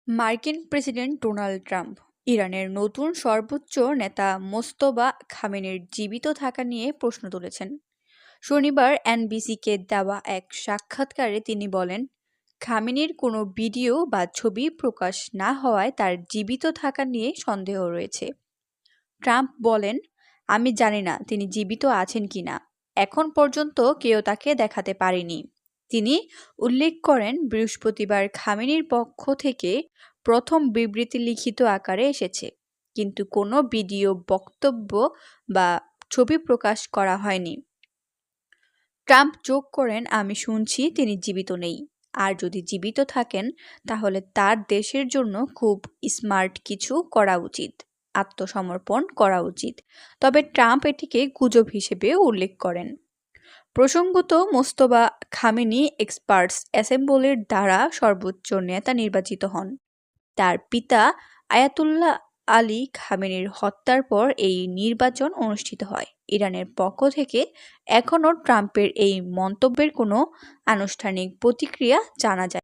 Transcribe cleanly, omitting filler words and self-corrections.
মার্কিন president Donald Trump ইরানের নতুন সর্বোচ্চ নেতা মোস্তফা খামেনির জীবিত থাকা নিয়ে প্রশ্ন তুলেছেন। শনিবার এনবিসিকে দেওয়া এক সাক্ষাৎকারে তিনি বলেন, খামেনির কোনো ভিডিও বা ছবি প্রকাশ না হওয়ায় তার জীবিত থাকা নিয়ে সন্দেহ রয়েছে। ট্রাম্প বলেন, আমি জানি না তিনি জীবিত আছেন কিনা। এখন পর্যন্ত কেউ তাকে দেখাতে পারেনি। তিনি উল্লেখ করেন, বৃহস্পতিবার খামেনির পক্ষ থেকে প্রথম বিবৃতি লিখিত আকারে এসেছে, কিন্তু কোনো ভিডিও, বক্তব্য বা ছবি প্রকাশ করা হয়নি। ট্রাম্প যোগ করেন, আমি শুনছি তিনি জীবিত নেই। আর যদি জীবিত থাকেন, তাহলে তার দেশের জন্য খুব স্মার্ট কিছু করা উচিত, আত্মসমর্পণ করা উচিত। তবে ট্রাম্প এটিকে গুজব হিসেবে উল্লেখ করেন। প্রসঙ্গত, মোস্তফা খামেনি এক্সপার্টস অ্যাসেম্বলির দ্বারা সর্বোচ্চ নেতা নির্বাচিত হন। তার পিতা আয়াতুল্লাহ আলী খামেনির হত্যার পর এই নির্বাচন অনুষ্ঠিত হয়। ইরানের পক্ষ থেকে এখনও ট্রাম্পের এই মন্তব্যের কোনো আনুষ্ঠানিক প্রতিক্রিয়া জানা যায়।